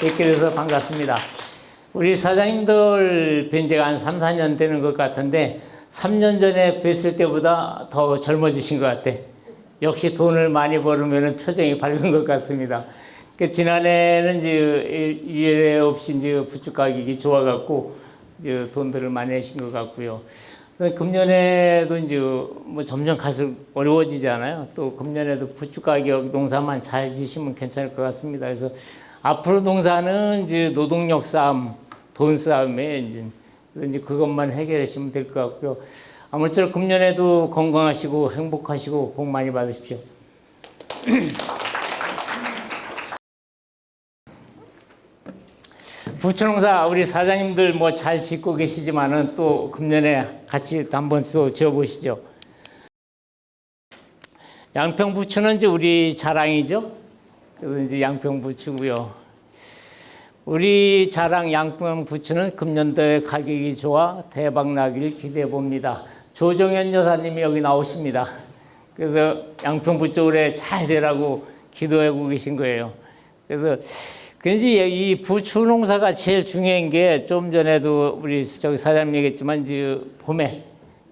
뵙게 돼서 반갑습니다. 우리 사장님들 뵌 지가 한 3, 4년 되는 것 같은데 3년 전에 뵀을 때보다 더 젊어지신 것 같아. 역시 돈을 많이 벌으면 표정이 밝은 것 같습니다. 지난해는 이제 이해 없이 이제 부추 가격이 좋아갖고 이제 돈들을 많이 내신 것 같고요. 금년에도 이제 뭐 점점 갈수록 어려워지잖아요. 또 금년에도 부추 가격 농사만 잘 지시면 괜찮을 것 같습니다. 그래서 앞으로 농사는 이제 노동력 싸움, 돈 싸움에 이제 그것만 해결하시면 될 것 같고요. 아무쪼록 금년에도 건강하시고 행복하시고 복 많이 받으십시오. 부추농사 우리 사장님들 뭐 잘 짓고 계시지만은 또 금년에 같이 한번 또 지어보시죠. 양평부추는 이제 우리 자랑이죠. 그래서 이제 양평부추고요. 우리 자랑 양평부추는 금년도에 가격이 좋아 대박 나길 기대해 봅니다. 조정현 여사님이 여기 나오십니다. 그래서 양평부추 올해 잘 되라고 기도하고 계신 거예요. 그래서 근데 이 부추 농사가 제일 중요한 게 좀 전에도 우리 저기 사장님 얘기했지만 이제 봄에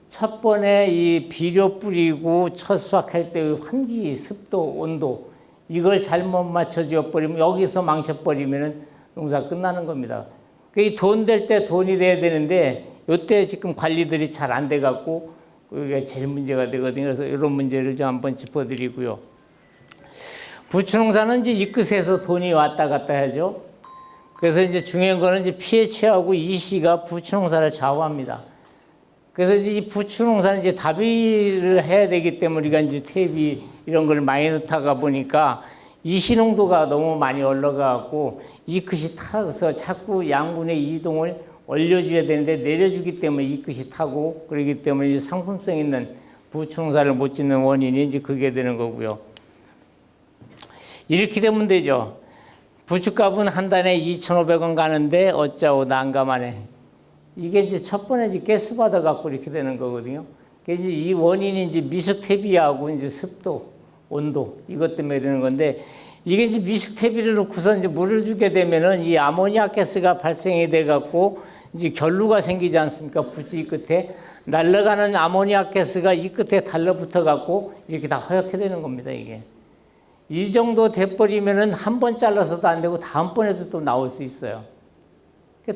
첫 번에 이 비료 뿌리고 첫 수확할 때 환기, 습도, 온도 이걸 잘못 맞춰줘 버리면 여기서 망쳐버리면 농사 끝나는 겁니다. 이 돈 될 때 돈이 돼야 되는데 이때 지금 관리들이 잘 안 돼 갖고 그게 제일 문제가 되거든요. 그래서 이런 문제를 좀 한번 짚어드리고요. 부추농사는 이제 이 끝에서 돈이 왔다 갔다 하죠. 그래서 이제 중요한 거는 이제 피해체하고 이시가 부추농사를 좌우합니다. 그래서 이제 이 부추농사는 이제 다비를 해야 되기 때문에 우리가 이제 퇴비 이런 걸 많이 넣다가 보니까 이시 농도가 너무 많이 올라가고 이 끝이 타서 자꾸 양분의 이동을 올려줘야 되는데 내려주기 때문에 이 끝이 타고 그러기 때문에 이제 상품성 있는 부추농사를 못 짓는 원인이 이제 그게 되는 거고요. 이렇게 되면 되죠. 부추값은 한 단에 2,500원 가는데 어쩌고 난감하네. 이게 이제 첫 번에 이제 가스 받아갖고 이렇게 되는 거거든요. 그래서 이제 이 원인이 이제 미숙퇴비하고 이제 습도, 온도 이것 때문에 되는 건데 이게 이제 미숙퇴비를 놓고서 이제 물을 주게 되면은 이 아모니아 가스가 발생이 돼갖고 이제 결루가 생기지 않습니까? 부추 이 끝에 날아가는 아모니아 가스가 이 끝에 달라붙어갖고 이렇게 다 허옇게 되는 겁니다. 이게. 이 정도 돼버리면은 한 번 잘라서도 안 되고 다음번에도 또 나올 수 있어요.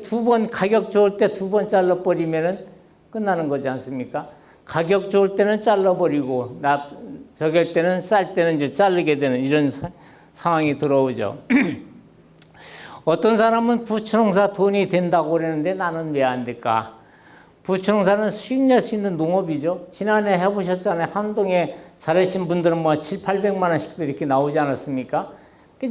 두 번 가격 좋을 때 두 번 잘라버리면은 끝나는 거지 않습니까? 가격 좋을 때는 잘라버리고 저럴 때는 쌀 때는 이제 자르게 되는 이런 상황이 들어오죠. 어떤 사람은 부추농사 돈이 된다고 그러는데 나는 왜 안 될까? 부추농사는 수익 낼 수 있는 농업이죠. 지난해 해보셨잖아요. 함동에 잘하신 분들은 뭐 7, 800만 원씩도 이렇게 나오지 않았습니까?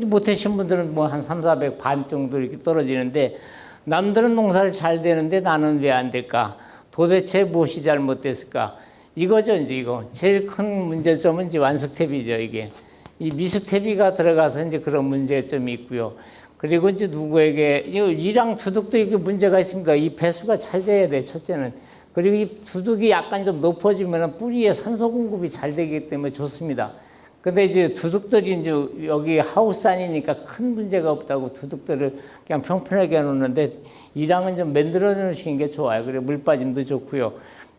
못하신 분들은 뭐 한 3, 400 반 정도 이렇게 떨어지는데 남들은 농사를 잘 되는데 나는 왜 안 될까? 도대체 무엇이 잘못됐을까? 이거죠, 이제 이거. 제일 큰 문제점은 이제 완숙퇴비죠, 이게. 이 미숙퇴비가 들어가서 이제 그런 문제점이 있고요. 그리고 이제 누구에게, 이랑 두둑도 이게 문제가 있습니다. 이 배수가 잘 돼야 돼, 첫째는. 그리고 이 두둑이 약간 좀 높아지면 뿌리에 산소 공급이 잘 되기 때문에 좋습니다. 근데 이제 두둑들이 이제 여기 하우스 안이니까 큰 문제가 없다고 두둑들을 그냥 평평하게 해놓는데 이랑은 좀 만들어 놓으시는 게 좋아요. 그래 물 빠짐도 좋고요.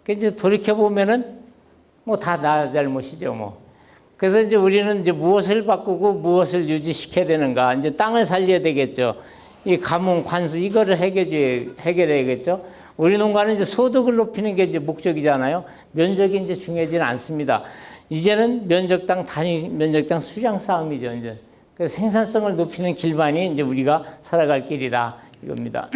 이제 돌이켜 보면은 뭐 다 나 잘못이죠, 뭐. 그래서 이제 우리는 이제 무엇을 바꾸고 무엇을 유지시켜야 되는가? 이제 땅을 살려야 되겠죠. 이 가뭄, 관수 이거를 해결해야겠죠. 우리 농가는 이제 소득을 높이는 게 이제 목적이잖아요. 면적이 이제 중요하지는 않습니다. 이제는 면적당 단위 면적당 수량 싸움이죠. 이제 그래서 생산성을 높이는 길만이 이제 우리가 살아갈 길이다 이겁니다.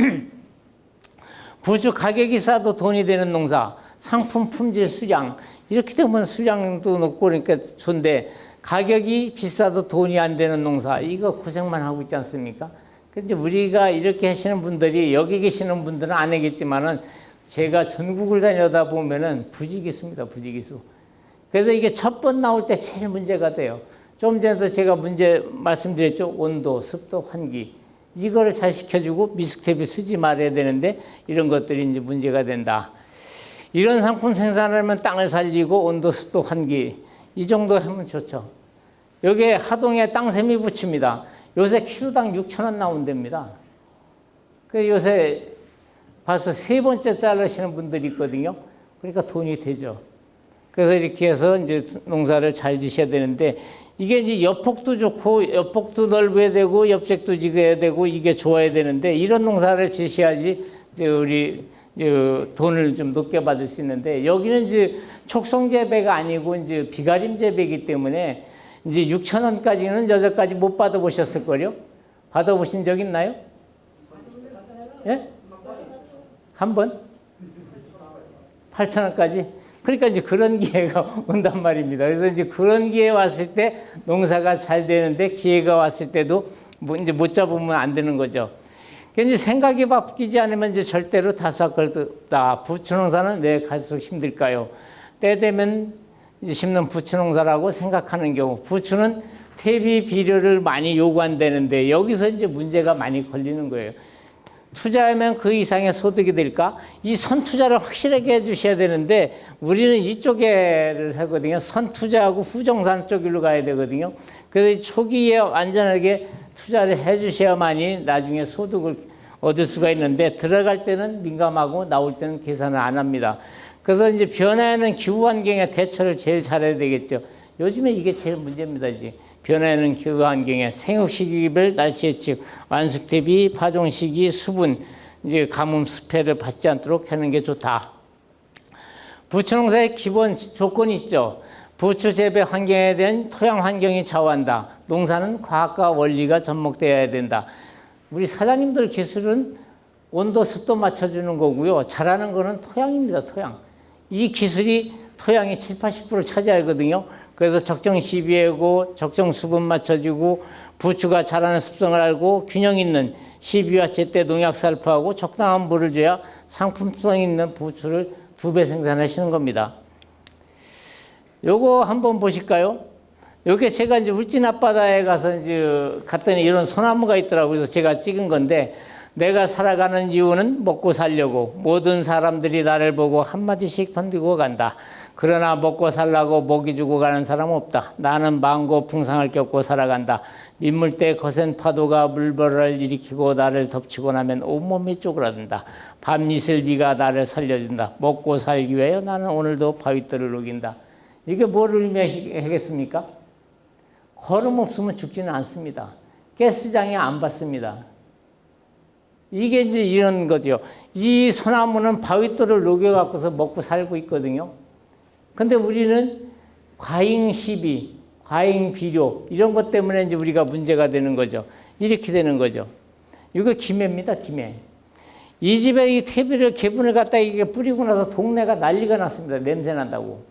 부추 가격이 싸도 돈이 되는 농사, 상품 품질 수량 이렇게 되면 수량도 높고 그러니까 좋은데 가격이 비싸도 돈이 안 되는 농사 이거 고생만 하고 있지 않습니까? 근데 우리가 이렇게 하시는 분들이 여기 계시는 분들은 안 하겠지만은 제가 전국을 다니다 보면은 부지기수입니다, 부지기수. 그래서 이게 첫 번 나올 때 제일 문제가 돼요. 좀 전에도 제가 문제 말씀드렸죠. 온도, 습도, 환기. 이거를 잘 시켜주고 미숙퇴비 쓰지 말아야 되는데 이런 것들이 이제 문제가 된다. 이런 상품 생산하려면 땅을 살리고 온도, 습도, 환기 이 정도 하면 좋죠. 여기에 하동에 땅세미 부추입니다. 요새 키로당 6,000원 나온답니다. 그 요새 벌써 3번째 자르시는 분들이 있거든요. 그러니까 돈이 되죠. 그래서 이렇게 해서 이제 농사를 잘 지셔야 되는데, 이게 이제 옆폭도 좋고 옆폭도 넓어야 되고 옆색도 지어야 되고 이게 좋아야 되는데, 이런 농사를 지셔야지 이제 우리 이제 돈을 좀 높게 받을 수 있는데, 여기는 이제 촉성 재배가 아니고 이제 비가림 재배이기 때문에 이제 6,000원까지는 여태까지 못 받아보셨을 거요. 받아보신 적 있나요? 예? 한 번? 8,000원까지? 그러니까 이제 그런 기회가 온단 말입니다. 그래서 이제 그런 기회 왔을 때 농사가 잘 되는데, 기회가 왔을 때도 뭐 이제 못 잡으면 안 되는 거죠. 그러니까 이제 생각이 바뀌지 않으면 이제 절대로 다삭할 수 없다. 부추 농사는 왜 갈수록 힘들까요? 때 되면 이제 심는 부추 농사라고 생각하는 경우, 부추는 퇴비 비료를 많이 요구한다는데 여기서 이제 문제가 많이 걸리는 거예요. 투자하면 그 이상의 소득이 될까? 이 선투자를 확실하게 해주셔야 되는데, 우리는 이쪽에를 하거든요. 선투자하고 후정산 쪽으로 가야 되거든요. 그래서 초기에 안전하게 투자를 해주셔야만이 나중에 소득을 얻을 수가 있는데, 들어갈 때는 민감하고 나올 때는 계산을 안 합니다. 그래서 이제 변화하는 기후 환경에 대처를 제일 잘해야 되겠죠. 요즘에 이게 제일 문제입니다. 이제 변화하는 기후 환경에 생육 시기별 날씨 예측, 완숙 대비, 파종 시기, 수분, 이제 가뭄 스패를 받지 않도록 하는 게 좋다. 부추 농사의 기본 조건이 있죠. 부추 재배 환경에 대한 토양 환경이 좌우한다. 농사는 과학과 원리가 접목되어야 된다. 우리 사장님들 기술은 온도, 습도 맞춰주는 거고요. 잘하는 거는 토양입니다. 토양. 이 기술이 토양이 7, 80% 차지하거든요. 그래서 적정 시비하고 적정 수분 맞춰주고, 부추가 자라는 습성을 알고 균형 있는 시비와 제때 농약 살포하고 적당한 물을 줘야 상품성 있는 부추를 2배 생산하시는 겁니다. 요거 한번 보실까요? 요게 제가 이제 울진 앞바다에 가서 이제 갔더니 이런 소나무가 있더라고요. 그래서 제가 찍은 건데, 내가 살아가는 이유는 먹고 살려고 모든 사람들이 나를 보고 한마디씩 던지고 간다. 그러나 먹고 살라고 먹이 주고 가는 사람은 없다. 나는 망고 풍상을 겪고 살아간다. 민물대 거센 파도가 물벌을 일으키고 나를 덮치고 나면 온몸이 쪼그라든다. 밤이슬 비가 나를 살려준다. 먹고 살기 위해 나는 오늘도 바위돌을 녹인다. 이게 뭐를 의미하겠습니까? 걸음 없으면 죽지는 않습니다. 가스장애 안 받습니다. 이게 이제 이런 거죠. 이 소나무는 바위돌을 녹여갖고서 먹고 살고 있거든요. 근데 우리는 과잉 시비, 과잉 비료, 이런 것 때문에 이제 우리가 문제가 되는 거죠. 이렇게 되는 거죠. 이거 김해입니다, 김해. 이 집에 이 퇴비를, 개분을 갖다 이게 뿌리고 나서 동네가 난리가 났습니다. 냄새 난다고.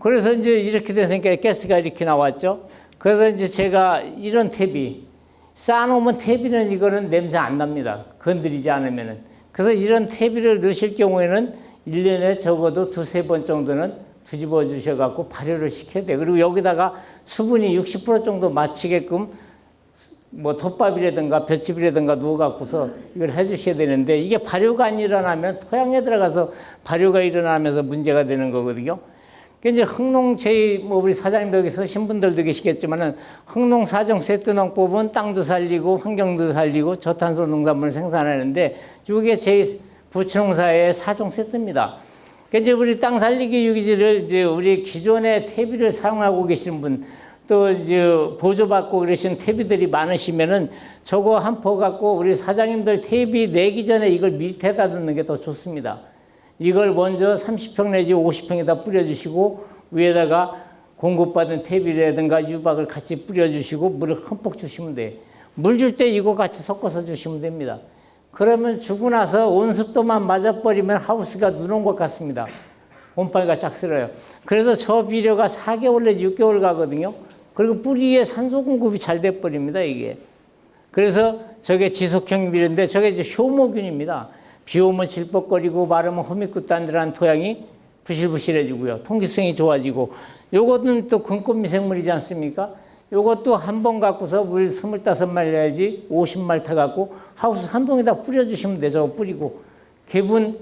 그래서 이제 이렇게 됐으니까 가스가 이렇게 나왔죠. 그래서 이제 제가 이런 퇴비, 쌓아놓으면 퇴비는 이거는 냄새 안 납니다. 건드리지 않으면은. 그래서 이런 퇴비를 넣으실 경우에는 1년에 적어도 2-3번 정도는 뒤집어 주셔갖고 발효를 시켜야 돼요. 그리고 여기다가 수분이 60% 정도 맞추게끔 뭐 덮밥이라든가 볏짚이라든가 넣어갖고서 이걸 해주셔야 되는데, 이게 발효가 안 일어나면 토양에 들어가서 발효가 일어나면서 문제가 되는 거거든요. 이제 흥농 뭐 우리 사장님도 여기 서신 분들도 계시겠지만은, 흥농 4종 세트 농법은 땅도 살리고 환경도 살리고 저탄소 농산물을 생산하는데, 이게 제 부추 농사의 4종 세트입니다. 이제 우리 땅 살리기 유기질을 이제 우리 기존의 퇴비를 사용하고 계신 분, 또 이제 보조받고 그러신 퇴비들이 많으시면은 저거 한 포 갖고 우리 사장님들 퇴비 내기 전에 이걸 밑에다 넣는 게 더 좋습니다. 이걸 먼저 30평 내지 50평에다 뿌려주시고, 위에다가 공급받은 퇴비라든가 유박을 같이 뿌려주시고 물을 흠뻑 주시면 돼요. 물 줄 때 이거 같이 섞어서 주시면 됩니다. 그러면 주고 나서 온습도만 맞아버리면 하우스가 누런 것 같습니다. 곰팡이가 짝쓸어요. 그래서 저 비료가 4개월 내지 6개월 가거든요. 그리고 뿌리에 산소 공급이 잘 돼버립니다, 이게. 그래서 저게 지속형 비료인데, 저게 이제 효모균입니다. 비 오면 질퍽거리고 마르면 호미끝단들한 토양이 부실부실해지고요. 통기성이 좋아지고, 요것은 또 근권 미생물이지 않습니까? 요것도 한 번 갖고서 물 25마리 내야지 50마리 타갖고 하우스 한 동에다 뿌려주시면 돼요. 저거 뿌리고. 개분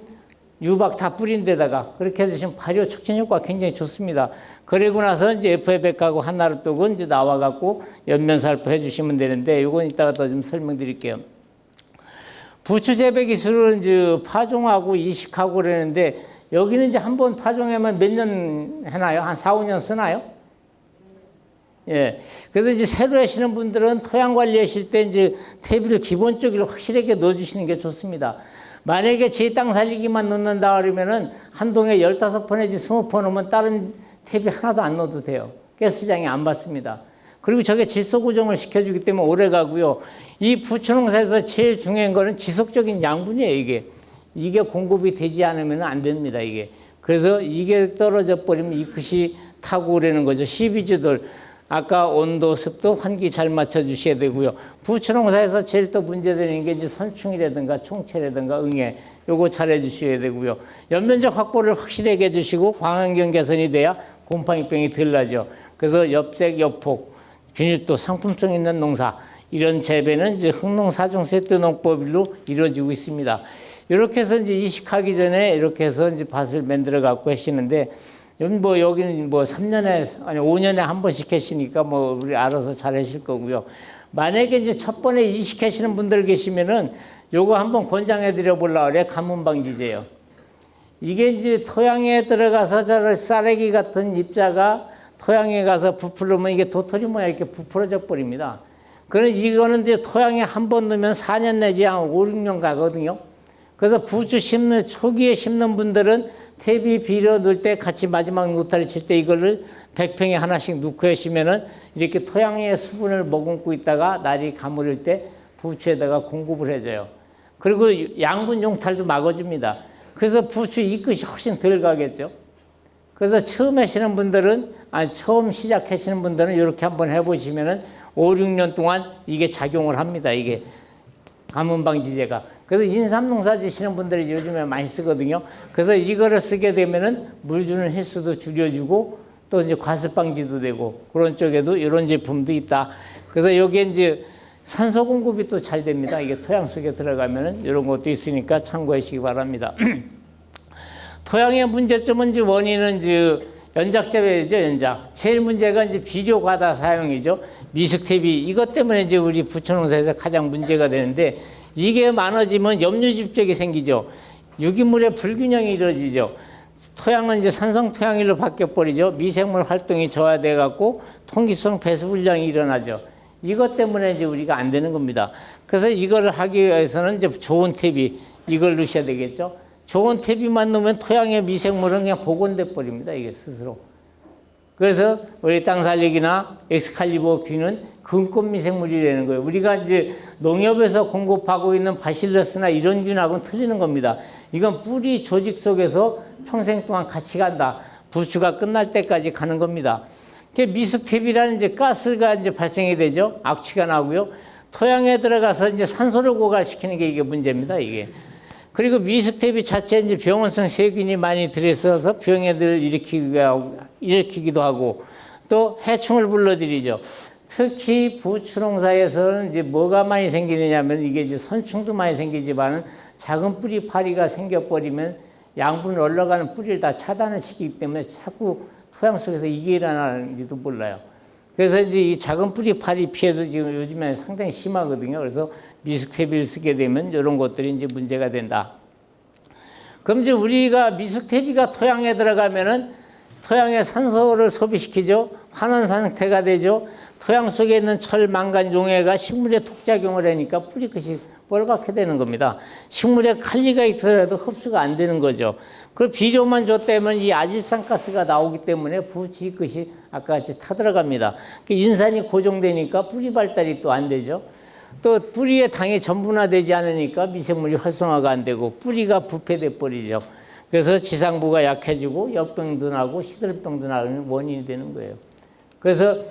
유박 다 뿌린 데다가 그렇게 해주시면 발효 촉진 효과가 굉장히 좋습니다. 그리고 나서 이제 FF하고 하나로 뜨고 이제 나와갖고 연면살포 해주시면 되는데 요건 이따가 더 좀 설명드릴게요. 부추 재배 기술은 이제 파종하고 이식하고 그러는데 여기는 이제 한번 파종하면 몇 년 해나요? 한 4, 5년 쓰나요? 예. 그래서 이제 새로 하시는 분들은 토양 관리하실 때 이제 퇴비를 기본적으로 확실하게 넣어주시는 게 좋습니다. 만약에 제 땅 살리기만 넣는다 그러면은 한 동에 15번 내지 20번 넣으면 다른 퇴비 하나도 안 넣어도 돼요. 가스장이 안 받습니다. 그리고 저게 질소 고정을 시켜주기 때문에 오래 가고요. 이 부추농사에서 제일 중요한 거는 지속적인 양분이에요, 이게 공급이 되지 않으면 안 됩니다, 이게. 그래서 이게 떨어져 버리면 이 끝이 타고 오르는 거죠. 12주들. 아까 온도, 습도, 환기 잘 맞춰주셔야 되고요. 부추농사에서 제일 또 문제되는 게 이제 선충이라든가 총체라든가 응애, 요거 잘 해주셔야 되고요. 연면적 확보를 확실하게 해주시고 광환경 개선이 돼야 곰팡이병이 덜 나죠. 그래서 엽색, 엽폭, 균일도, 상품성 있는 농사, 이런 재배는 이제 흥농사중 세트 농법으로 이루어지고 있습니다. 이렇게 해서 이제 이식하기 전에 이렇게 해서 이제 밭을 만들어 갖고 하시는데, 여기는 3년에, 아니 5년에 한 번씩 하시니까 우리 알아서 잘 하실 거고요. 만약에 이제 첫 번에 이식하시는 분들 계시면은 요거 한번 권장해 드려 보려고 그래. 가뭄방지제요. 이게 이제 토양에 들어가서 저 쌀래기 같은 입자가 토양에 가서 부풀으면 이게 도토리 모양 이렇게 부풀어져 버립니다. 그럼 이거는 이제 토양에 한 번 넣으면 4년 내지 한 5, 6년 가거든요. 그래서 부추 심는, 초기에 심는 분들은 퇴비 비료 넣을 때 같이 마지막 누타리 칠 때 이거를 100평에 하나씩 넣고 하시면은 이렇게 토양의 수분을 머금고 있다가 날이 가물을 때 부추에다가 공급을 해줘요. 그리고 양분 용탈도 막아줍니다. 그래서 부추 이 끝이 훨씬 덜 가겠죠. 그래서 처음 하시는 분들은, 처음 시작하시는 분들은 이렇게 한번 해보시면은 5, 6년 동안 이게 작용을 합니다. 이게 가뭄방지제가. 그래서 인삼농사 지시는 분들이 요즘에 많이 쓰거든요. 그래서 이거를 쓰게 되면은 물 주는 횟수도 줄여주고 또 이제 과습방지도 되고 그런 쪽에도 이런 제품도 있다. 그래서 여기에 이제 산소 공급이 또 잘 됩니다. 이게 토양 속에 들어가면은 이런 것도 있으니까 참고하시기 바랍니다. 토양의 문제점은 이제 원인은 이제 연작 재배죠, 연작. 제일 문제가 이제 비료 과다 사용이죠. 미숙퇴비. 이것 때문에 이제 우리 부추농사에서 가장 문제가 되는데 이게 많아지면 염류집적이 생기죠. 유기물의 불균형이 이루어지죠. 토양은 이제 산성 토양일로 바뀌어버리죠. 미생물 활동이 저하돼 갖고 통기성 배수 불량이 일어나죠. 이것 때문에 이제 우리가 안 되는 겁니다. 그래서 이거를 하기 위해서는 이제 좋은 퇴비, 이걸 넣으셔야 되겠죠. 좋은 퇴비만 넣으면 토양의 미생물은 그냥 복원돼 버립니다. 이게 스스로. 그래서 우리 땅살리기나 엑스칼리버 균은 근권 미생물이라는 거예요. 우리가 이제 농협에서 공급하고 있는 바실러스나 이런 균하고는 틀리는 겁니다. 이건 뿌리 조직 속에서 평생 동안 같이 간다. 부추가 끝날 때까지 가는 겁니다. 미숙퇴비라는 이제 가스가 이제 발생이 되죠. 악취가 나고요. 토양에 들어가서 이제 산소를 고갈시키는 게 이게 문제입니다. 이게. 그리고 미숙퇴비 자체에 이제 병원성 세균이 많이 들어있어서 병해들 일으키기도 하고 또 해충을 불러들이죠. 특히 부추농사에서는 이제 뭐가 많이 생기느냐면 이게 이제 선충도 많이 생기지만은 작은 뿌리 파리가 생겨버리면 양분 올라가는 뿌리를 다 차단을 시키기 때문에 자꾸 토양 속에서 이게 일어나는지도 몰라요. 그래서 이제 이 작은 뿌리 파리 피해도 지금 요즘에 상당히 심하거든요. 그래서 미숙퇴비를 쓰게 되면 이런 것들이 이제 문제가 된다. 그럼 이제 우리가 미숙퇴비가 토양에 들어가면은 토양에 산소를 소비시키죠. 환원 상태가 되죠. 토양 속에 있는 철, 망간, 용해가 식물에 독작용을 하니까 뿌리 끝이 뻘겋게 되는 겁니다. 식물에 칼리가 있어도 흡수가 안 되는 거죠. 그 비료만 줬다면 이 아질산가스가 나오기 때문에 부추 끝이 아까 같이 타들어갑니다. 인산이 고정되니까 뿌리 발달이 또 안 되죠. 또 뿌리에 당이 전분화되지 않으니까 미생물이 활성화가 안 되고 뿌리가 부패돼 버리죠. 그래서 지상부가 약해지고 역병도 나고 시들병도 나는 원인이 되는 거예요. 그래서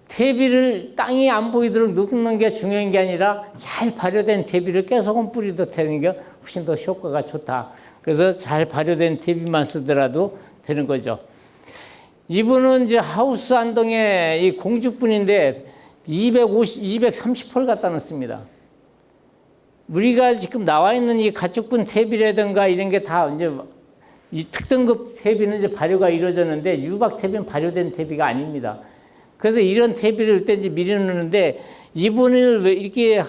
퇴비를 땅이 안 보이도록 넣는 게 중요한 게 아니라 잘 발효된 퇴비를 계속 뿌리도 태는 게 훨씬 더 효과가 좋다. 그래서 잘 발효된 퇴비만 쓰더라도 되는 거죠. 이분은 이제 하우스 안동에 이 공주분인데 230홀 갖다 놓습니다. 우리가 지금 나와 있는 이 가축분 퇴비라든가 이런 게 다 이제 이 특등급 퇴비는 이제 발효가 이루어졌는데 유박 퇴비는 발효된 퇴비가 아닙니다. 그래서 이런 퇴비를 그때 이제 미리 넣는데 이분을 왜 이렇게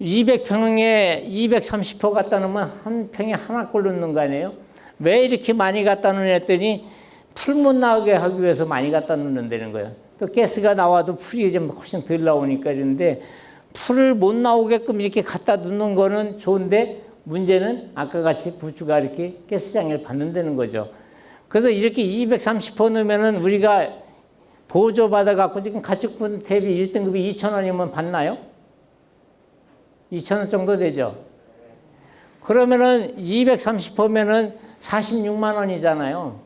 200평에 230호 갖다 놓으면 한 평에 하나꼴 넣는 거 아니에요? 왜 이렇게 많이 갖다 놓냐 했더니 풀 못 나오게 하기 위해서 많이 갖다 놓는다는 거예요. 또 가스가 나와도 풀이 좀 훨씬 덜 나오니까 이러는데 풀을 못 나오게끔 이렇게 갖다 놓는 거는 좋은데 문제는 아까 같이 부추가 이렇게 가스장애를 받는다는 거죠. 그래서 이렇게 230호 넣으면은 우리가 보조 받아갖고 지금 가축분 대비 1등급이 2,000원이면 받나요? 2,000원 정도 되죠. 그러면은 230호면은 46만 원이잖아요.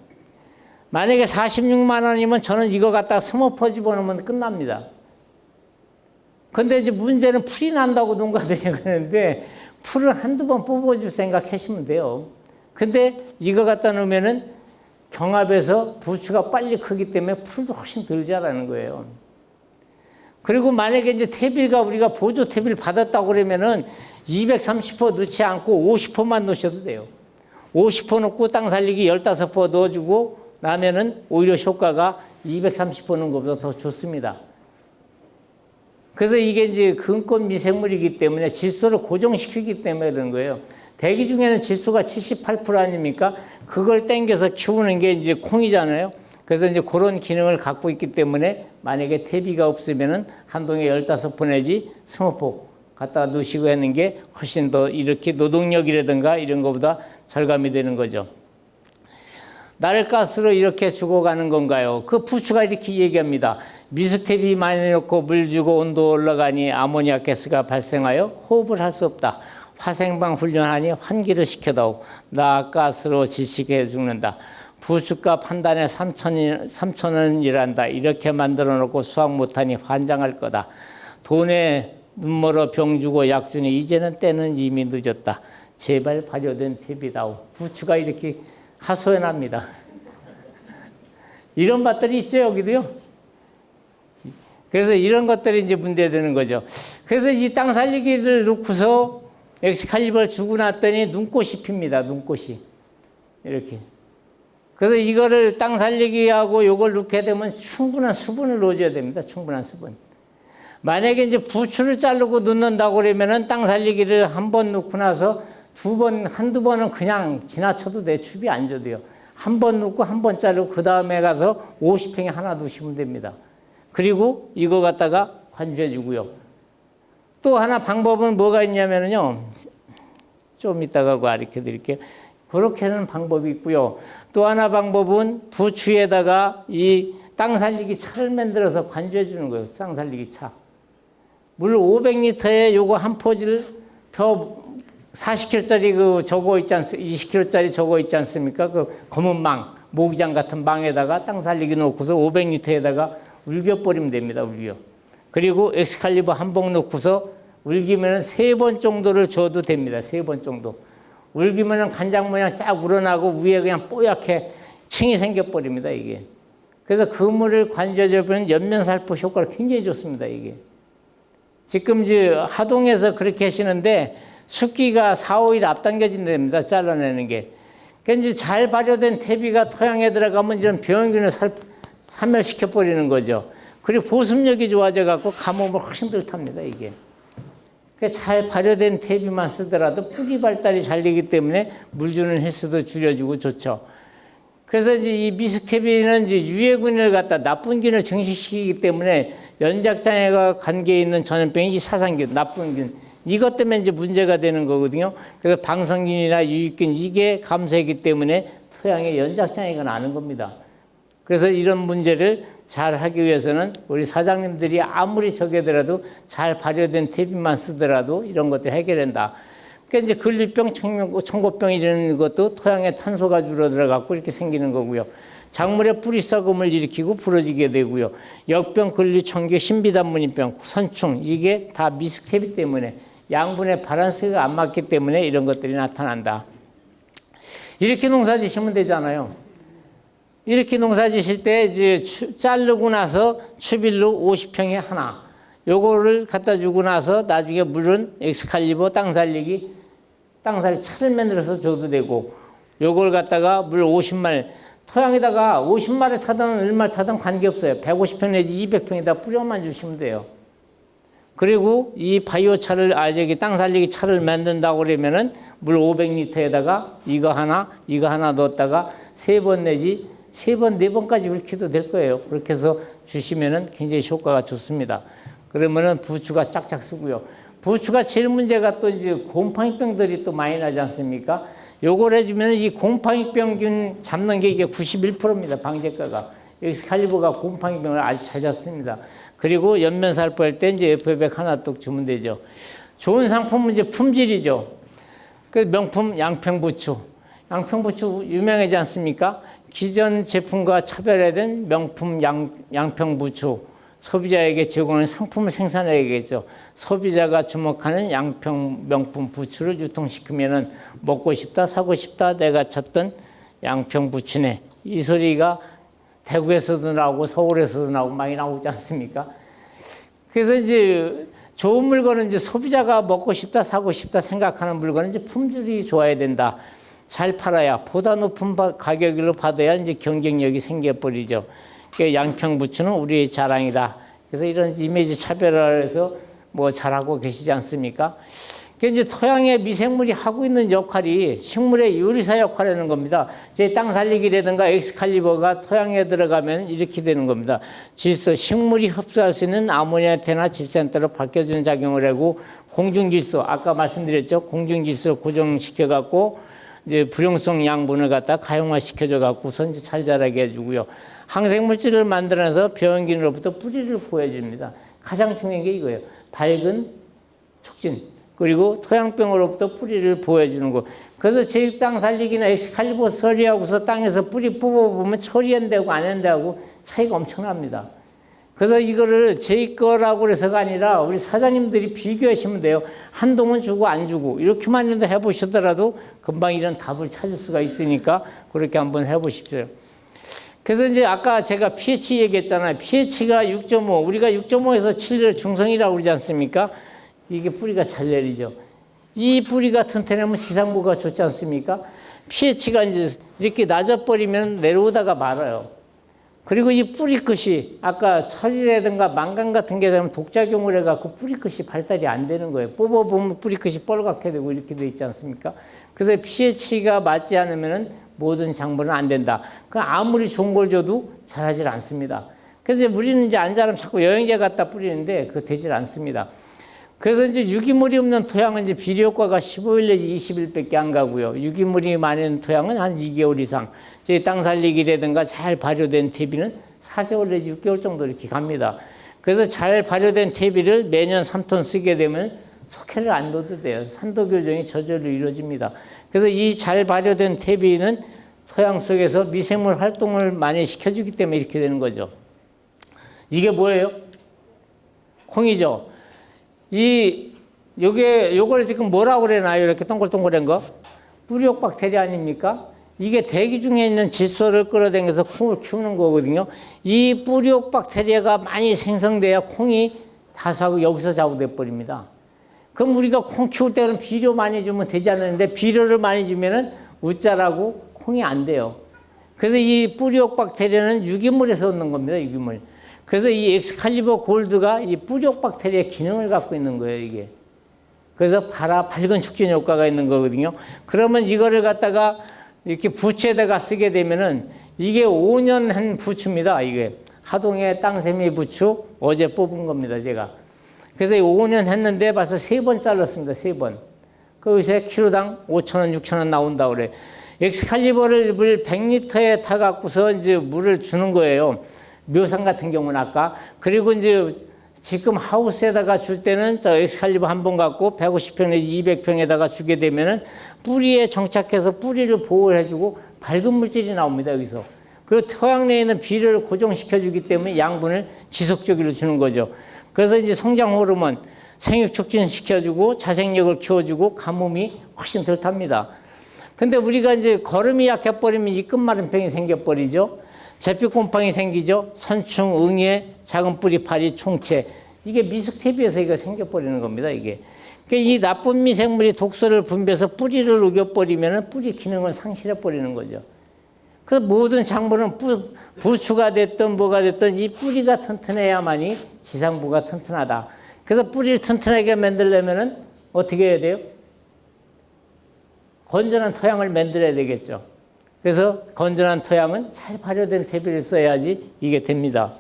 만약에 46만 원이면 저는 이거 갖다가 스모퍼 집어넣으면 끝납니다. 근데 이제 문제는 풀이 난다고 농가들이 그러는데 풀을 한두 번 뽑아줄 생각 하시면 돼요. 근데 이거 갖다 놓으면은 경합에서 부추가 빨리 크기 때문에 풀도 훨씬 덜 자라는 거예요. 그리고 만약에 이제 퇴비가 우리가 보조 퇴비를 받았다고 그러면은 230호 넣지 않고 50호만 넣으셔도 돼요. 50호 넣고 땅 살리기 15호 넣어주고 나면은 오히려 효과가 230호 넣은 것보다 더 좋습니다. 그래서 이게 이제 근권 미생물이기 때문에 질소를 고정시키기 때문에 그런 거예요. 대기 중에는 질소가 78% 아닙니까? 그걸 땡겨서 키우는 게 이제 콩이잖아요. 그래서 이제 그런 기능을 갖고 있기 때문에 만약에 퇴비가 없으면은 한 동에 15포 내지 20포 갖다가 넣으시고 하는 게 훨씬 더 이렇게 노동력이라든가 이런 것보다 절감이 되는 거죠. 나를가스로 이렇게 죽어가는 건가요? 그 부추가 이렇게 얘기합니다. 미스텝이 많이 넣고 물 주고 온도 올라가니 아모니아 가스가 발생하여 호흡을 할 수 없다. 화생방 훈련하니 환기를 시켜다오. 나가스로 질식해 죽는다. 부추값 한 단에 3,000원이란다. 이렇게 만들어 놓고 수확 못하니 환장할 거다. 돈에 눈멀어 병 주고 약 주니 이제는 때는 이미 늦었다. 제발 발효된 퇴비다오. 부추가 이렇게 하소연합니다. 이런 밭들이 있죠, 여기도요. 그래서 이런 것들이 이제 문제되는 거죠. 그래서 이 땅 살리기를 놓고서 엑스칼리버를 주고 났더니 눈꽃이 핍니다, 눈꽃이. 이렇게. 그래서 이거를 땅 살리기하고 요걸 넣게 되면 충분한 수분을 넣어줘야 됩니다, 충분한 수분. 만약에 이제 부추를 자르고 넣는다고 그러면은 땅 살리기를 한 번 넣고 나서 한두 번은 그냥 지나쳐도 돼. 추비 안 줘도요. 한 번 넣고 한 번 자르고 그 다음에 가서 50평에 하나 두시면 됩니다. 그리고 이거 갖다가 관주해 주고요. 또 하나 방법은 뭐가 있냐면요. 좀 이따가 가르쳐 드릴게요. 그렇게 하는 방법이 있고요. 또 하나 방법은 부추에다가 이 땅 살리기 차를 만들어서 관주해 주는 거예요. 땅 살리기 차. 물 500리터에 요거 한 포지를 40kg짜리 그 저거 있지 않습니까? 20kg짜리 저거 있지 않습니까? 그 검은 망, 모기장 같은 망에다가 땅 살리기 넣고서 500리터에다가 울겨버리면 됩니다, 울겨. 그리고 엑스칼리버 한 봉 넣고서 울기면은 3번 정도를 줘도 됩니다, 3번 정도. 울기면은 간장 모양 쫙 우러나고 위에 그냥 뽀얗게 층이 생겨버립니다, 이게. 그래서 그 물을 관저접으면 연면살포 효과가 굉장히 좋습니다, 이게. 지금 이제 하동에서 그렇게 하시는데 숙기가 4, 5일 앞당겨진답니다. 잘라내는 게. 그러니까 이제 잘 발효된 퇴비가 토양에 들어가면 이런 병균을 사멸시켜버리는 거죠. 그리고 보습력이 좋아져갖고 가뭄을 훨씬 덜 탑니다, 이게. 그러니까 잘 발효된 퇴비만 쓰더라도 뿌리 발달이 잘 되기 때문에 물 주는 횟수도 줄여주고 좋죠. 그래서 이제 이 미스케비는 이제 유해균을 갖다 나쁜 균을 증식시키기 때문에 연작장애가 관계에 있는 전염병이 사상균, 나쁜 균. 이것 때문에 이제 문제가 되는 거거든요. 그래서 방성균이나 유익균 이게 감소하기 때문에 토양에 연작장애가 나는 겁니다. 그래서 이런 문제를 잘 하기 위해서는 우리 사장님들이 아무리 적게더라도 잘 발효된 퇴비만 쓰더라도 이런 것들 해결한다. 그러니까 이제 근리병, 청고병 이런 것도 토양에 탄소가 줄어들어갖고 이렇게 생기는 거고요. 작물의 뿌리 썩음을 일으키고 부러지게 되고요. 역병, 근리, 청기, 신비단무님병, 선충 이게 다 미스케비 때문에 양분의 밸런스가 안 맞기 때문에 이런 것들이 나타난다. 이렇게 농사 지시면 되잖아요. 이렇게 농사 지실 때 이제 자르고 나서 추빌로 50평에 하나 요거를 갖다 주고 나서 나중에 물은 엑스칼리버 땅 살리기 차를 만들어서 줘도 되고 요걸 갖다가 물 50말, 토양에다가 50마리 타든 얼마 타든 관계없어요. 150평 내지 200평에다 뿌려만 주시면 돼요. 그리고 이 바이오 차를, 저기 땅 살리기 차를 만든다고 그러면은 물 500리터에다가 이거 하나 넣었다가 3번 내지 3번, 4번까지 이렇게도 될 거예요. 그렇게 해서 주시면은 굉장히 효과가 좋습니다. 그러면은 부추가 쫙쫙 쓰고요. 부추가 제일 문제가 또 이제 곰팡이병들이 또 많이 나지 않습니까? 요걸 해주면 이 곰팡이병균 잡는 게 이게 91%입니다. 방제가가. 엑스칼리버가 곰팡이병을 아주 잘 잡습니다. 그리고 연면살포 할 때 이제 F100 하나 뚝 주면 되죠. 좋은 상품은 이제 품질이죠. 그 명품 양평부추. 양평부추 유명하지 않습니까? 기존 제품과 차별화된 명품 양평부추. 소비자에게 제공하는 상품을 생산해야겠죠. 소비자가 주목하는 양평 명품 부추를 유통시키면은 먹고 싶다, 사고 싶다, 내가 찾던 양평 부추네. 이 소리가 대구에서도 나오고 서울에서도 나오고 많이 나오지 않습니까? 그래서 이제 좋은 물건은 이제 소비자가 먹고 싶다, 사고 싶다 생각하는 물건은 이제 품질이 좋아야 된다. 잘 팔아야 보다 높은 가격으로 받아야 이제 경쟁력이 생겨버리죠. 양평 부추는 우리의 자랑이다. 그래서 이런 이미지 차별화를 해서 뭐 잘하고 계시지 않습니까? 이제 토양에 미생물이 하고 있는 역할이 식물의 요리사 역할을 하는 겁니다. 제 땅 살리기라든가 엑스칼리버가 토양에 들어가면 이렇게 되는 겁니다. 질소, 식물이 흡수할 수 있는 아모니아테나 질산따로 바뀌어주는 작용을 하고 공중질소, 아까 말씀드렸죠. 공중질소를 고정시켜갖고 이제 불용성 양분을 갖다 가용화 시켜줘갖고 우선 잘 자라게 해주고요. 항생물질을 만들어서 병균으로부터 뿌리를 보호해줍니다. 가장 중요한 게 이거예요. 밝은 촉진, 그리고 토양병으로부터 뿌리를 보호해주는 거. 그래서 제 땅 살리기나 엑스칼리버 처리하고서 땅에서 뿌리 뽑아보면 처리한다고 안 한다고 차이가 엄청납니다. 그래서 이거를 제 거라고 해서가 아니라 우리 사장님들이 비교하시면 돼요. 한동은 주고 안 주고 이렇게만 해보시더라도 금방 이런 답을 찾을 수가 있으니까 그렇게 한번 해보십시오. 그래서 이제 아까 제가 pH 얘기했잖아요. pH가 6.5, 우리가 6.5에서 7을 중성이라고 그러지 않습니까? 이게 뿌리가 잘 내리죠. 이 뿌리가 튼튼하면 지상부가 좋지 않습니까? pH가 이제 이렇게 낮아버리면 내려오다가 말아요. 그리고 이 뿌리끝이 아까 철이라든가 망간 같은 게 되면 독작용을 해갖고 뿌리끝이 발달이 안 되는 거예요. 뽑아보면 뿌리끝이 뻘겋게 되고 이렇게 돼 있지 않습니까? 그래서 pH가 맞지 않으면은 모든 작물은 안 된다. 그 아무리 좋은 걸 줘도 자라질 않습니다. 그래서 우리는 이제 안 자라면 자꾸 영양제 갖다 뿌리는데 그거 되질 않습니다. 그래서 이제 유기물이 없는 토양은 이제 비료 효과가 15일 내지 20일밖에 안 가고요. 유기물이 많은 토양은 한 2개월 이상. 저희 땅 살리기라든가 잘 발효된 퇴비는 4개월 내지 6개월 정도 이렇게 갑니다. 그래서 잘 발효된 퇴비를 매년 3톤 쓰게 되면 석회를 안 넣어도 돼요. 산도 교정이 저절로 이루어집니다. 그래서 이 잘 발효된 퇴비는 토양 속에서 미생물 활동을 많이 시켜주기 때문에 이렇게 되는 거죠. 이게 뭐예요? 콩이죠. 요걸 지금 뭐라고 그래나요? 이렇게 동글동글한 거? 뿌리옥 박테리아 아닙니까? 이게 대기 중에 있는 질소를 끌어당겨서 콩을 키우는 거거든요. 이 뿌리옥 박테리아가 많이 생성돼야 콩이 다수하고 여기서 자고돼 버립니다. 그럼 우리가 콩 키울 때는 비료 많이 주면 되지 않는데 비료를 많이 주면은 웃자라고 콩이 안 돼요. 그래서 이 뿌리옥 박테리아는 유기물에서 얻는 겁니다. 유기물. 그래서 이 엑스칼리버 골드가 이 뿌리옥 박테리아의 기능을 갖고 있는 거예요. 이게. 그래서 밝은 촉진 효과가 있는 거거든요. 그러면 이거를 갖다가 이렇게 부추에다가 쓰게 되면은 이게 5년 한 부추입니다. 이게 하동의 땅세미 부추 어제 뽑은 겁니다. 제가. 그래서 5년 했는데 벌써 3번 잘랐습니다. 3번. 거기서 키로당 5,000원, 6,000원 나온다고 그래. 엑스칼리버를 물 100리터에 타갖고서 이제 물을 주는 거예요. 묘상 같은 경우는 아까. 그리고 이제 지금 하우스에다가 줄 때는 저 엑스칼리버 한 번 갖고 150평 내지 200평에다가 주게 되면은 뿌리에 정착해서 뿌리를 보호해주고 밝은 물질이 나옵니다. 여기서. 그리고 토양 내에 있는 비료를 고정시켜주기 때문에 양분을 지속적으로 주는 거죠. 그래서 이제 성장 호르몬, 생육 촉진시켜주고 자생력을 키워주고 가뭄이 훨씬 덜 탑니다. 근데 우리가 이제 거름이 약해버리면 이 끝마름병이 생겨버리죠. 잿빛곰팡이 생기죠. 선충, 응애, 작은 뿌리 파리, 총채. 이게 미숙태비에서 이거 생겨버리는 겁니다. 이게. 그러니까 이 나쁜 미생물이 독소를 분비해서 뿌리를 우겨버리면 뿌리 기능을 상실해버리는 거죠. 그래서 모든 작물은 부추가 됐든 뭐가 됐든 이 뿌리가 튼튼해야만이 지상부가 튼튼하다. 그래서 뿌리를 튼튼하게 만들려면 어떻게 해야 돼요? 건전한 토양을 만들어야 되겠죠. 그래서 건전한 토양은 잘 발효된 퇴비를 써야지 이게 됩니다.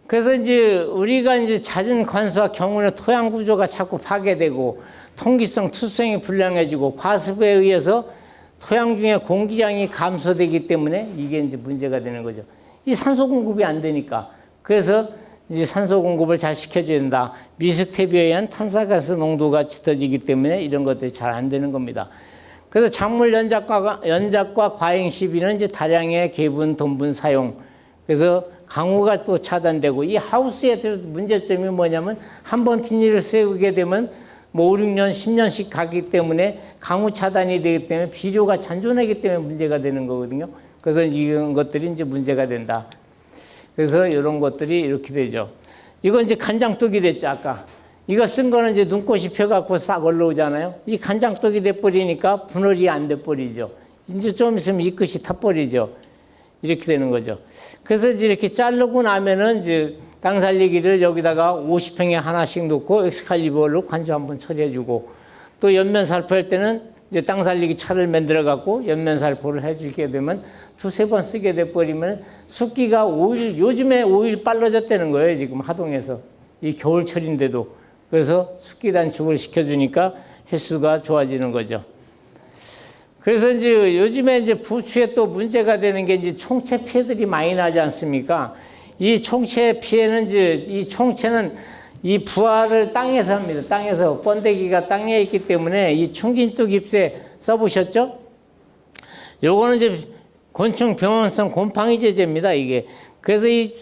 그래서 이제 우리가 이제 잦은 관수와 경운의 토양 구조가 자꾸 파괴되고 통기성, 투수성이 불량해지고 과습에 의해서 토양 중에 공기량이 감소되기 때문에 이게 이제 문제가 되는 거죠. 이 산소 공급이 안 되니까. 그래서 이제 산소 공급을 잘 시켜줘야 된다. 미숙퇴비에 의한 탄산가스 농도가 짙어지기 때문에 이런 것들이 잘 안 되는 겁니다. 그래서 작물 연작과 과잉 시비는 이제 다량의 개분, 돈분 사용. 그래서 강우가 또 차단되고 이 하우스의 문제점이 뭐냐면 한번 비닐을 세우게 되면 뭐 5, 6년, 10년씩 가기 때문에 강우 차단이 되기 때문에 비료가 잔존하기 때문에 문제가 되는 거거든요. 그래서 이런 것들이 이제 문제가 된다. 그래서 이런 것들이 이렇게 되죠. 이건 이제 간장독이 됐죠, 아까. 이거 쓴 거는 이제 눈꽃이 펴갖고 싹 올라오잖아요. 이 간장독이 돼버리니까 분할이 안 돼버리죠. 이제 좀 있으면 이 끝이 타버리죠. 이렇게 되는 거죠. 그래서 이제 이렇게 자르고 나면은 이제 땅 살리기를 여기다가 50평에 하나씩 놓고 엑스칼리버로 관주 한번 처리해주고 또 연면살포할 때는 이제 땅 살리기 차를 만들어 갖고 연면살포를 해주게 되면 두세 번 쓰게 돼버리면 숫기가 5일, 요즘에 5일 빨라졌다는 거예요. 지금 하동에서. 이 겨울철인데도. 그래서 숫기 단축을 시켜주니까 횟수가 좋아지는 거죠. 그래서 이제 요즘에 이제 부추에 또 문제가 되는 게 이제 총체 피해들이 많이 나지 않습니까? 이 총체 피해는 이제 이 총체는 이 부화를 땅에서 합니다. 땅에서 번데기가 땅에 있기 때문에 이 충진뚝 잎새 써보셨죠? 요거는 이제 곤충 병원성 곰팡이 제제입니다. 이게. 그래서 이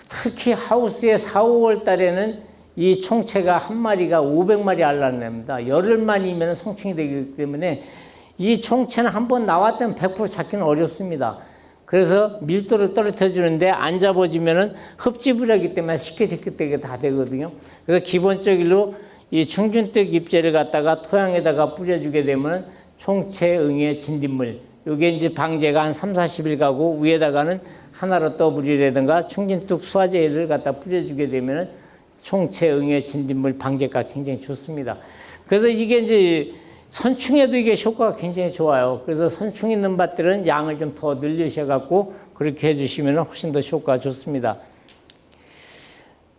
특히 하우스의 4, 5월 달에는 이 총체가 한 마리가 500마리 알라냅니다. 열흘만이면 성충이 되기 때문에 이 총체는 한번 나왔다면 100% 잡기는 어렵습니다. 그래서 밀도를 떨어뜨려 주는데 안 잡아주면은 흡집을 하기 때문에 쉽게 다 되거든요. 그래서 기본적으로 이 충진뚝 잎제를 갖다가 토양에다가 뿌려주게 되면 총체 응애 진딧물 요게 이제 방제가 한 3, 40일 가고 위에다가는 하나로 더블이라든가 충진뚝 수화제를 갖다 뿌려주게 되면은 총체 응애 진딧물 방제가 굉장히 좋습니다. 그래서 이게 이제 선충에도 이게 효과가 굉장히 좋아요. 그래서 선충 있는 밭들은 양을 좀 더 늘리셔갖고 그렇게 해주시면 훨씬 더 효과가 좋습니다.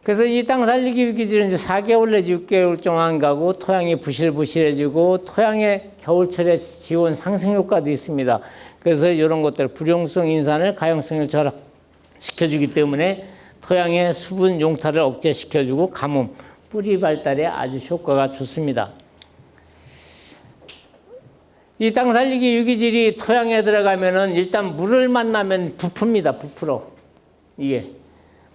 그래서 이 땅 살리기 유기질은 이제 4개월 내지 6개월 동안 가고 토양이 부실부실해지고 토양의 겨울철에 지온 상승 효과도 있습니다. 그래서 이런 것들 불용성 인산을 가용성을 절약시켜주기 때문에 토양의 수분 용타를 억제시켜주고 가뭄, 뿌리 발달에 아주 효과가 좋습니다. 이 땅 살리기 유기질이 토양에 들어가면은 일단 물을 만나면 부풀입니다. 부풀어. 이게.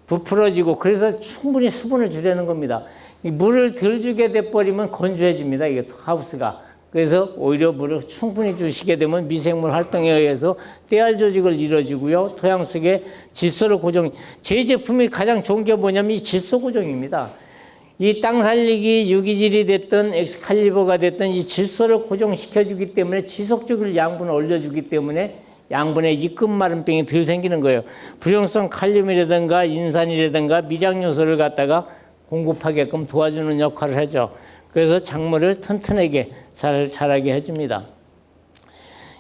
부풀어지고 그래서 충분히 수분을 주려는 겁니다. 이 물을 덜 주게 돼버리면 건조해집니다. 이게 하우스가. 그래서 오히려 물을 충분히 주시게 되면 미생물 활동에 의해서 떼알 조직을 이루어지고요. 토양 속에 질소를 고정. 제 제품이 가장 좋은 게 뭐냐면 이 질소 고정입니다. 이 땅 살리기 유기질이 됐든 엑스칼리버가 됐든 이 질소를 고정시켜주기 때문에 지속적으로 양분을 올려주기 때문에 양분의 이 끝마름병이 덜 생기는 거예요. 불용성 칼륨이라든가 인산이라든가 미량 요소를 갖다가 공급하게끔 도와주는 역할을 하죠. 그래서 작물을 튼튼하게 자라게 해줍니다.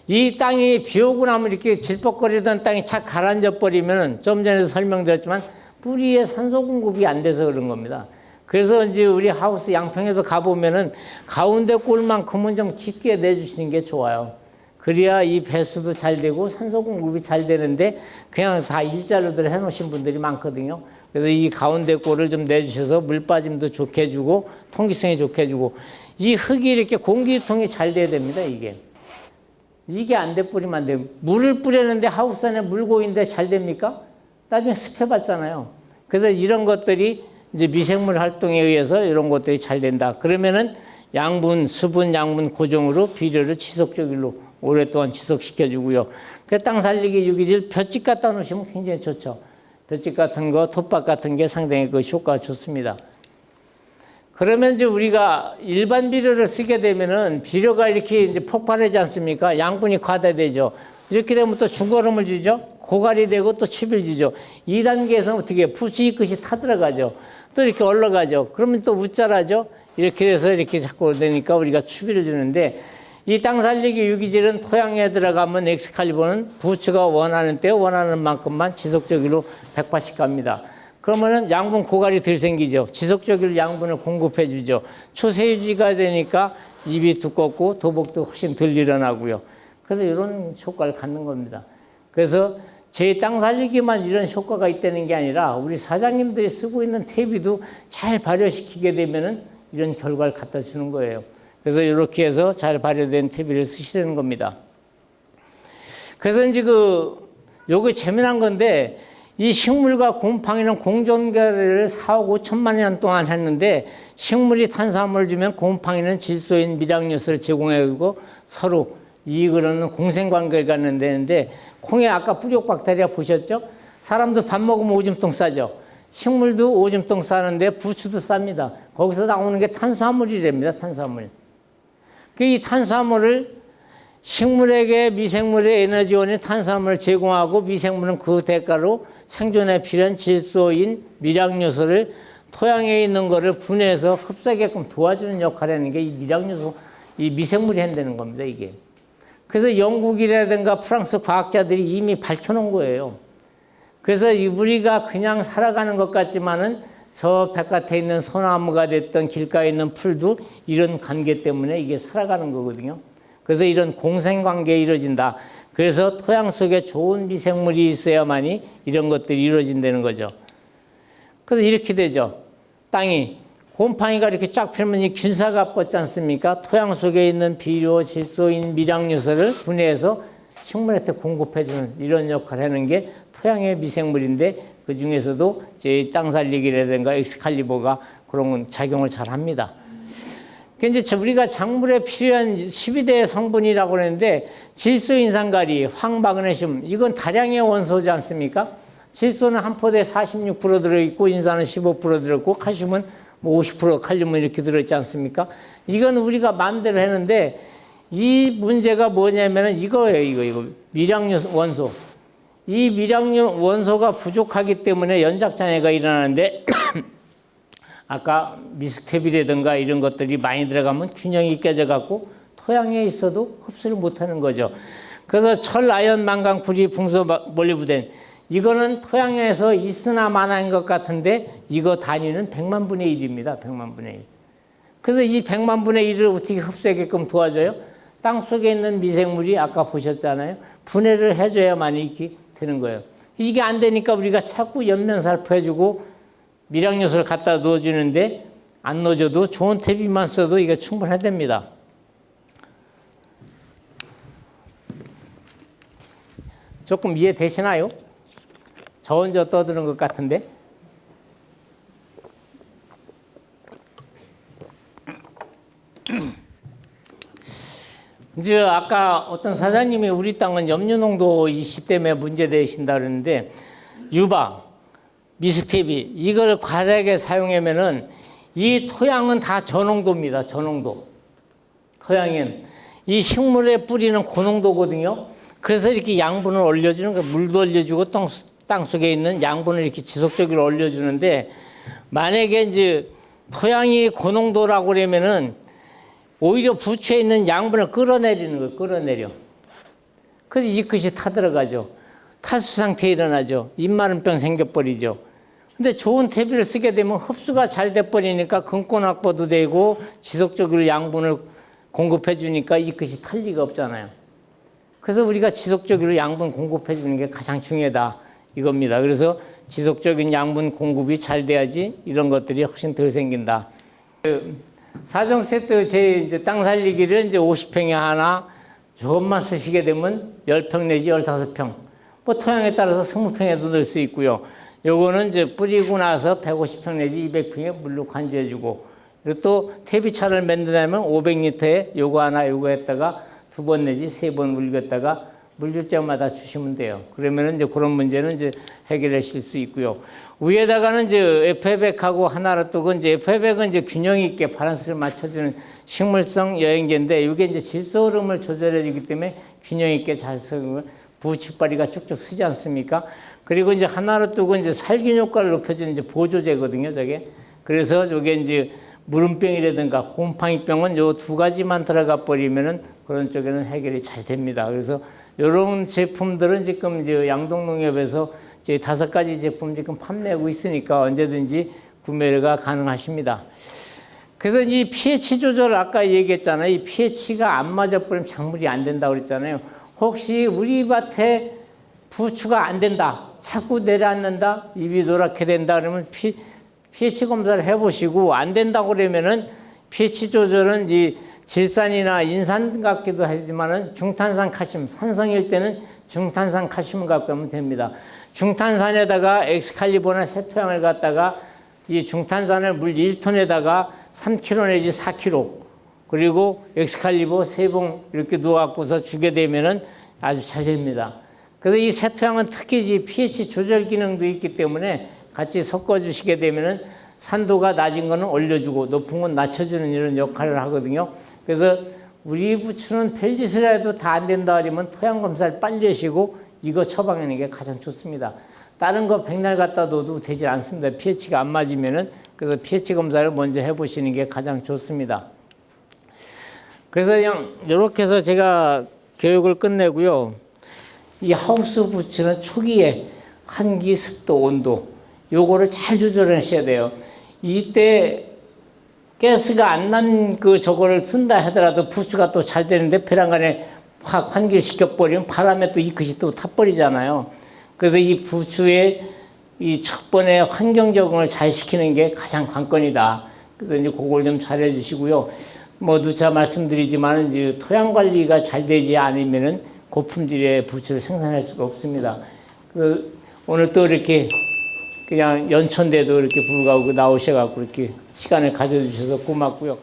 이 땅이 비 오고 나면 이렇게 질퍽거리던 땅이 착 가라앉아 버리면 좀 전에도 설명드렸지만 뿌리에 산소 공급이 안 돼서 그런 겁니다. 그래서 이제 우리 하우스 양평에서 가보면은 가운데 꼴만큼은 좀 깊게 내주시는 게 좋아요. 그래야 이 배수도 잘 되고 산소 공급이 잘 되는데 그냥 다 일자로들 해놓으신 분들이 많거든요. 그래서 이 가운데 꼴을 좀 내주셔서 물 빠짐도 좋게 해주고 통기성이 좋게 해주고 이 흙이 이렇게 공기유통이 잘 돼야 됩니다. 이게 안 돼 뿌리면 안 돼요. 물을 뿌렸는데 하우스 안에 물 고인데 잘 됩니까? 나중에 습해봤잖아요. 그래서 이런 것들이 이제 미생물 활동에 의해서 이런 것들이 잘 된다. 그러면은 양분, 수분, 양분 고정으로 비료를 지속적으로 오랫동안 지속시켜주고요. 그 땅 살리기 유기질 볏짚 갖다 놓으시면 굉장히 좋죠. 볏짚 같은 거, 톱밥 같은 게 상당히 그 효과가 좋습니다. 그러면 이제 우리가 일반 비료를 쓰게 되면은 비료가 이렇게 이제 폭발하지 않습니까? 양분이 과다되죠. 이렇게 되면 또 중거름을 주죠. 고갈이 되고 또 취비를 주죠. 2단계에서는 어떻게 해요? 부수익 끝이 타들어가죠. 또 이렇게 올라가죠. 그러면 또 웃자라죠. 이렇게 돼서 이렇게 자꾸 되니까 우리가 취비를 주는데 이 땅 살리기 유기질은 토양에 들어가면 엑스칼리버는 부추가 원하는 때 원하는 만큼만 지속적으로 100%씩 갑니다. 그러면은 양분 고갈이 덜 생기죠. 지속적으로 양분을 공급해 주죠. 초세 유지가 되니까 잎이 두껍고 도복도 훨씬 덜 일어나고요. 그래서 이런 효과를 갖는 겁니다. 그래서 제 땅 살리기만 이런 효과가 있다는 게 아니라 우리 사장님들이 쓰고 있는 퇴비도 잘 발효시키게 되면은 이런 결과를 갖다 주는 거예요. 그래서 이렇게 해서 잘 발효된 퇴비를 쓰시라는 겁니다. 그래서 이제 요거 재미난 건데 이 식물과 곰팡이는 공존계를 4억 5천만 년 동안 했는데 식물이 탄수화물을 주면 곰팡이는 질소인 미량요소를 제공해주고 서로 이익을 얻는 공생관계가 있는데 콩에 아까 뿌리옥박테리아 보셨죠? 사람도 밥 먹으면 오줌똥 싸죠. 식물도 오줌똥 싸는데 부추도 쌉니다. 거기서 나오는 게 탄수화물이랍니다. 탄수화물. 이 탄수화물을 식물에게 미생물의 에너지원인 탄수화물을 제공하고 미생물은 그 대가로 생존에 필요한 질소인 미량요소를 토양에 있는 거를 분해해서 흡수하게끔 도와주는 역할을 하는 게 이 미량요소, 이 미생물이 한다는 겁니다, 이게. 그래서 영국이라든가 프랑스 과학자들이 이미 밝혀놓은 거예요. 그래서 우리가 그냥 살아가는 것 같지만은 저 바깥에 있는 소나무가 됐던 길가에 있는 풀도 이런 관계 때문에 이게 살아가는 거거든요. 그래서 이런 공생관계가 이루어진다. 그래서 토양 속에 좋은 미생물이 있어야만이 이런 것들이 이루어진다는 거죠. 그래서 이렇게 되죠. 땅이 곰팡이가 이렇게 쫙 펴면 균사가 뻗지 않습니까? 토양 속에 있는 비료, 질소인, 미량요소를 분해해서 식물한테 공급해주는 이런 역할을 하는 게 토양의 미생물인데 그 중에서도 제 땅 살리기라든가 엑스칼리버가 그런 작용을 잘 합니다. 이제 우리가 작물에 필요한 12대 성분이라고 그러는데 질소, 인산가리, 황마그네슘 이건 다량의 원소지 않습니까? 질소는 한 포대에 46% 들어있고 인산은 15% 들어있고 칼슘은 뭐 50% 칼륨은 이렇게 들어있지 않습니까? 이건 우리가 마음대로 했는데 이 문제가 뭐냐면은 이거예요. 이거 미량요 원소. 이 미량요 원소가 부족하기 때문에 연작장애가 일어나는데 아까 미스텝이라든가 이런 것들이 많이 들어가면 균형이 깨져갖고 토양에 있어도 흡수를 못하는 거죠. 그래서 철, 아연, 망강, 구리, 붕소, 몰리브덴 이거는 토양에서 있으나 마나인 것 같은데 이거 단위는 100만 분의 1입니다. 100만 분의 1. 그래서 이 100만 분의 1을 어떻게 흡수하게끔 도와줘요? 땅 속에 있는 미생물이 아까 보셨잖아요. 분해를 해줘야만 이렇게 되는 거예요. 이게 안 되니까 우리가 자꾸 연면살포 해주고 미량요소를 갖다 넣어주는데 안 넣어줘도 좋은 퇴비만 써도 이게 충분하답니다. 조금 이해되시나요? 저 혼자 떠드는 것 같은데. 이제 아까 어떤 사장님이 우리 땅은 염류농도 이시 때문에 문제되신다 그러는데 유박, 미스텝이 이걸 과다하게 사용하면은 이 토양은 다 저농도입니다. 저농도. 토양엔 이 식물에 뿌리는 고농도거든요. 그래서 이렇게 양분을 올려주는 거, 물도 올려주고 땅 속에 있는 양분을 이렇게 지속적으로 올려주는데 만약에 이제 토양이 고농도라고 그러면은 오히려 부추에 있는 양분을 끌어내리는 거예요. 끌어내려. 그래서 잎끝이 타들어가죠. 탈수 상태 일어나죠. 잎마름병 생겨버리죠. 근데 좋은 퇴비를 쓰게 되면 흡수가 잘 돼버리니까 근권 확보도 되고 지속적으로 양분을 공급해 주니까 잎끝이 탈 리가 없잖아요. 그래서 우리가 지속적으로 양분 공급해 주는 게 가장 중요하다 이겁니다. 그래서 지속적인 양분 공급이 잘 돼야지 이런 것들이 훨씬 덜 생긴다. 사정 세트 제 이제 땅 살리기를 이제 50평에 하나 조금만 쓰시게 되면 10평 내지 15평. 뭐 토양에 따라서 20평에도 넣을 수 있고요. 요거는 이제 뿌리고 나서 150평 내지 200평에 물로 관주해주고 그리고 또 퇴비차를 만들려면 500리터에 요거 하나 요거 했다가 2번 내지 3번 물겼다가 물 줄 때마다 주시면 돼요. 그러면은 이제 그런 문제는 이제 해결하실 수 있고요. 위에다가는 이제 FA100하고 하나로 뜨고 이제 FA100은 이제 균형 있게 밸런스를 맞춰주는 식물성 여행제인데 이게 이제 질소 흐름을 조절해주기 때문에 균형 있게 잘 쓰고 부축발이가 쭉쭉 쓰지 않습니까? 그리고 이제 하나로 뜨고 이제 살균 효과를 높여주는 이제 보조제거든요, 저게. 그래서 저게 이제 무름병이라든가 곰팡이병은 요 두 가지만 들어가 버리면은 그런 쪽에는 해결이 잘 됩니다. 그래서 이런 제품들은 지금 이제 양동농협에서 이제 5가지 제품 지금 판매하고 있으니까 언제든지 구매가 가능하십니다. 그래서 이 pH 조절 아까 얘기했잖아요. 이 pH가 안 맞아버리면 작물이 안 된다고 그랬잖아요. 혹시 우리 밭에 부추가 안 된다, 자꾸 내려앉는다, 잎이 노랗게 된다 그러면 pH 검사를 해보시고 안 된다고 그러면은 pH 조절은 이 질산이나 인산 같기도 하지만은 중탄산 칼슘, 산성일 때는 중탄산 칼슘을 갖고 하면 됩니다. 중탄산에다가 엑스칼리버나 세토양을 갖다가 이 중탄산을 물 1톤에다가 3kg 내지 4kg 그리고 엑스칼리버 3봉 이렇게 놓아갖고서 주게 되면은 아주 잘 됩니다. 그래서 이 세토양은 특히 이 pH 조절 기능도 있기 때문에 같이 섞어 주시게 되면은 산도가 낮은 거는 올려주고 높은 건 낮춰주는 이런 역할을 하거든요. 그래서 우리 부추는 별짓을 해도 다 안 된다 하면 토양 검사를 빨리 하시고 이거 처방하는 게 가장 좋습니다. 다른 거 백날 갖다 둬도 되지 않습니다. pH가 안 맞으면은. 그래서 pH 검사를 먼저 해보시는 게 가장 좋습니다. 그래서 그냥 이렇게 해서 제가 교육을 끝내고요. 이 하우스 부추는 초기에 환기, 습도, 온도 요거를 잘 조절하셔야 돼요. 이때 가스가 안 난 그 저거를 쓴다 하더라도 부추가 또 잘 되는데 배란간에 확 환기시켜버리면 바람에 또 이 것이 또 타버리잖아요. 그래서 이 부추의 이 첫 번에 환경 적응을 잘 시키는 게 가장 관건이다. 그래서 이제 그걸 좀 잘 해주시고요. 뭐 누차 말씀드리지만 이제 토양 관리가 잘 되지 않으면은 고품질의 부추를 생산할 수가 없습니다. 그 오늘 또 이렇게 그냥 연초인데도 이렇게 불구하고 나오셔갖고 이렇게 시간을 가져주셔서 고맙고요.